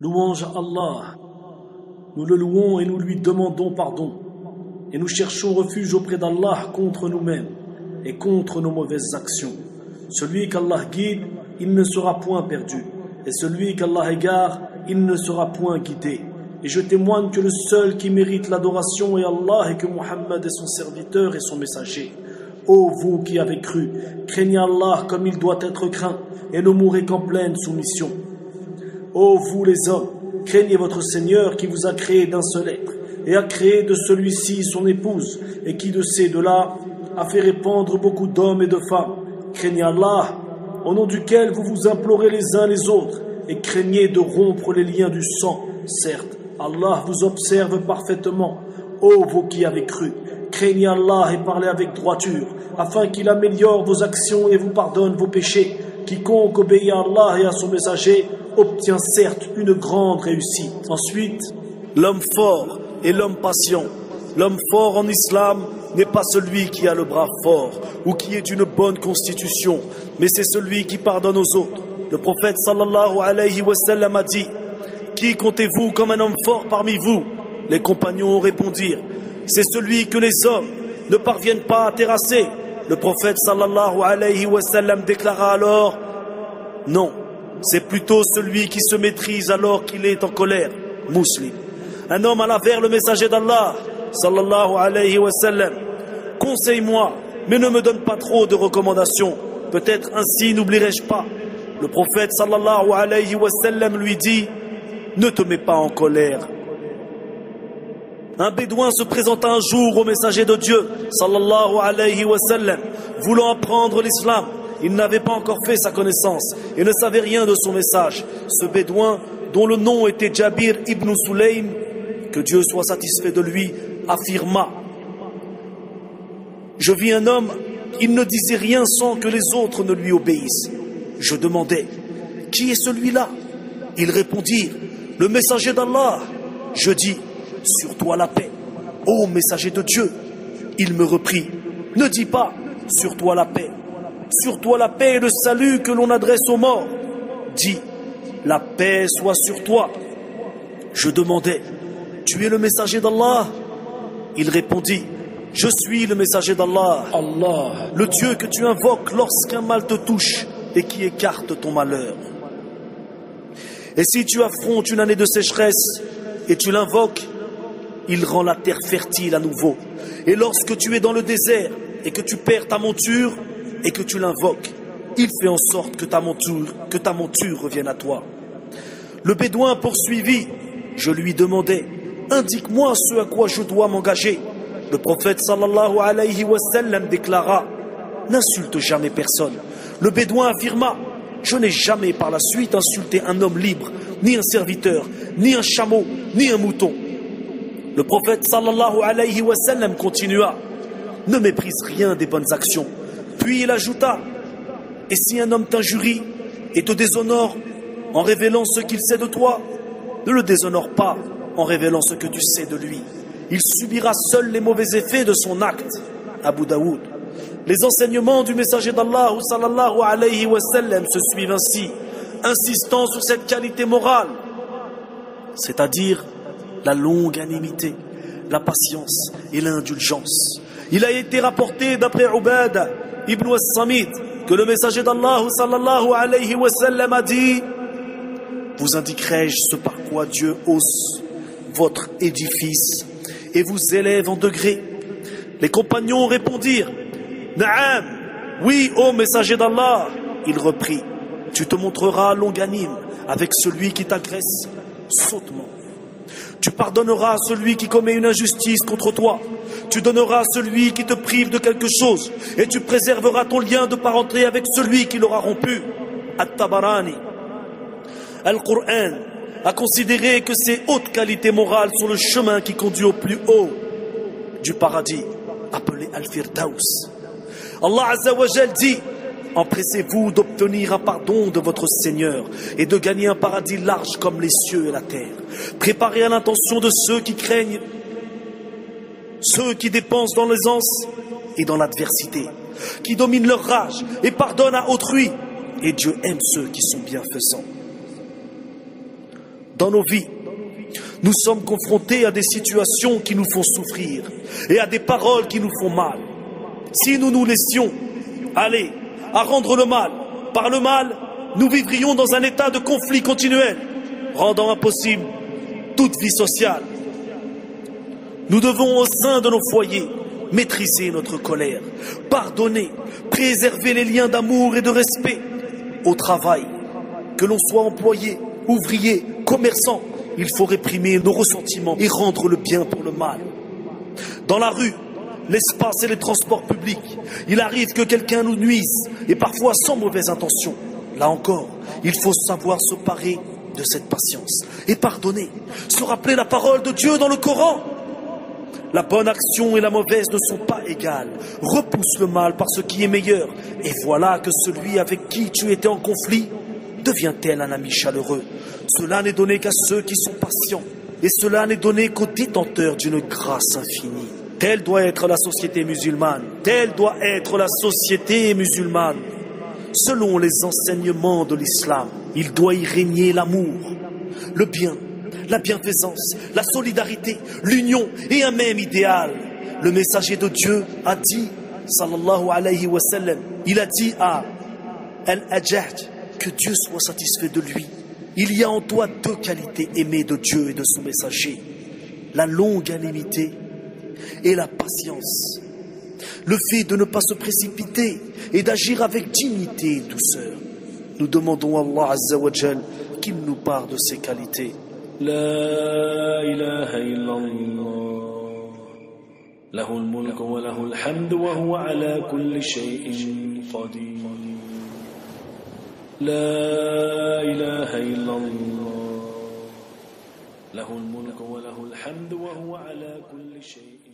Louange à Allah, nous le louons et nous lui demandons pardon, et nous cherchons refuge auprès d'Allah contre nous-mêmes et contre nos mauvaises actions. Celui qu'Allah guide, il ne sera point perdu, et celui qu'Allah égare, il ne sera point guidé. Et je témoigne que le seul qui mérite l'adoration est Allah et que Muhammad est son serviteur et son messager. Ô vous qui avez cru, craignez Allah comme il doit être craint et ne mourrez qu'en pleine soumission. Ô vous les hommes, craignez votre Seigneur qui vous a créé d'un seul être et a créé de celui-ci son épouse et qui de ces deux-là a fait répandre beaucoup d'hommes et de femmes. Craignez Allah, au nom duquel vous vous implorez les uns les autres et craignez de rompre les liens du sang. Certes, Allah vous observe parfaitement. Ô vous qui avez cru, craignez Allah et parlez avec droiture, afin qu'il améliore vos actions et vous pardonne vos péchés. Quiconque obéit à Allah et à son messager obtient certes une grande réussite. Ensuite, l'homme fort et l'homme patient. L'homme fort en islam n'est pas celui qui a le bras fort ou qui est d'une bonne constitution, mais c'est celui qui pardonne aux autres. Le prophète sallallahu alayhi wa sallam a dit: qui comptez-vous comme un homme fort parmi vous? Les compagnons répondirent: c'est celui que les hommes ne parviennent pas à terrasser. Le prophète sallallahu alayhi wa sallam déclara alors: non, c'est plutôt celui qui se maîtrise alors qu'il est en colère. Muslim. Un homme alla vers le messager d'Allah sallallahu alayhi wa sallam: conseille-moi, mais ne me donne pas trop de recommandations, peut-être ainsi n'oublierai-je pas. Le prophète sallallahu alayhi wa sallam lui dit: ne te mets pas en colère. Un bédouin se présenta un jour au messager de Dieu sallallahu alayhi wa sallam, voulant apprendre l'islam. Il n'avait pas encore fait sa connaissance et ne savait rien de son message. Ce bédouin, dont le nom était Jabir ibn Sulaym, que Dieu soit satisfait de lui, affirma: je vis un homme, il ne disait rien sans que les autres ne lui obéissent. Je demandai: qui est celui-là? Ils répondirent: le messager d'Allah. Je dis: sur toi la paix, ô messager de Dieu. Il me reprit: ne dis pas sur toi la paix. Sur toi la paix et le salut que l'on adresse aux morts. Dis: la paix soit sur toi. Je demandai: tu es le messager d'Allah? Il répondit: je suis le messager d'Allah, Allah, le Dieu que tu invoques lorsqu'un mal te touche et qui écarte ton malheur. Et si tu affrontes une année de sécheresse et tu l'invoques, il rend la terre fertile à nouveau. Et lorsque tu es dans le désert et que tu perds ta monture et que tu l'invoques, il fait en sorte que ta monture revienne à toi. Le bédouin poursuivit: je lui demandai: indique-moi ce à quoi je dois m'engager. Le prophète sallallahu alayhi wa sallam déclara: n'insulte jamais personne. Le bédouin affirma: je n'ai jamais par la suite insulté un homme libre, ni un serviteur, ni un chameau, ni un mouton. Le prophète sallallahu alayhi wa sallam continua: ne méprise rien des bonnes actions. Puis il ajouta: et si un homme t'injurie et te déshonore en révélant ce qu'il sait de toi, ne le déshonore pas en révélant ce que tu sais de lui. Il subira seul les mauvais effets de son acte. Abu Daoud. Les enseignements du messager d'Allah sallallahu alayhi wa sallam se suivent ainsi, insistant sur cette qualité morale, c'est-à-dire la longanimité, la patience et l'indulgence. Il a été rapporté d'après Ubada ibn as-Samit que le messager d'Allah sallallahu alayhi wa sallam a dit: vous indiquerai-je ce par quoi Dieu hausse votre édifice et vous élève en degrés? Les compagnons répondirent: Na'am, oui, ô messager d'Allah. Il reprit: tu te montreras longanime avec celui qui t'agresse sottement. Tu pardonneras à celui qui commet une injustice contre toi. Tu donneras à celui qui te prive de quelque chose. Et tu préserveras ton lien de parenté avec celui qui l'aura rompu. At-Tabarani. Al-Qur'an a considéré que ces hautes qualités morales sont le chemin qui conduit au plus haut du paradis, appelé Al-Firdaus. Allah Azza wa Jal dit: empressez-vous d'obtenir un pardon de votre Seigneur et de gagner un paradis large comme les cieux et la terre. Préparez à l'intention de ceux qui craignent, ceux qui dépensent dans l'aisance et dans l'adversité, qui dominent leur rage et pardonnent à autrui. Et Dieu aime ceux qui sont bienfaisants. Dans nos vies, nous sommes confrontés à des situations qui nous font souffrir et à des paroles qui nous font mal. Si nous nous laissions aller à rendre le mal par le mal, nous vivrions dans un état de conflit continuel, rendant impossible toute vie sociale. Nous devons au sein de nos foyers maîtriser notre colère, pardonner, préserver les liens d'amour et de respect. Au travail, que l'on soit employé, ouvrier, commerçant, il faut réprimer nos ressentiments et rendre le bien pour le mal. Dans la rue, l'espace et les transports publics, il arrive que quelqu'un nous nuise et parfois sans mauvaise intention. Là encore, il faut savoir se parer de cette patience et pardonner, se rappeler la parole de Dieu dans le Coran. La bonne action et la mauvaise ne sont pas égales. Repousse le mal par ce qui est meilleur. Et voilà que celui avec qui tu étais en conflit devient-elle un ami chaleureux. Cela n'est donné qu'à ceux qui sont patients. Et cela n'est donné qu'aux détenteurs d'une grâce infinie. Telle doit être la société musulmane. Telle doit être la société musulmane. Selon les enseignements de l'islam, il doit y régner l'amour, le bien, la bienfaisance, la solidarité, l'union et un même idéal. Le messager de Dieu a dit, sallallahu alayhi wa sallam, il a dit à Al-Hajjaj, que Dieu soit satisfait de lui. Il y a en toi deux qualités aimées de Dieu et de son messager, la longanimité et la patience. Le fait de ne pas se précipiter et d'agir avec dignité et douceur. Nous demandons à Allah Azza wa Jal qu'il nous parle de ces qualités. لا إله إلا الله له الملك وله الحمد وهو على كل شيء قدير لا إله إلا الله له الملك وله الحمد وهو على كل شيء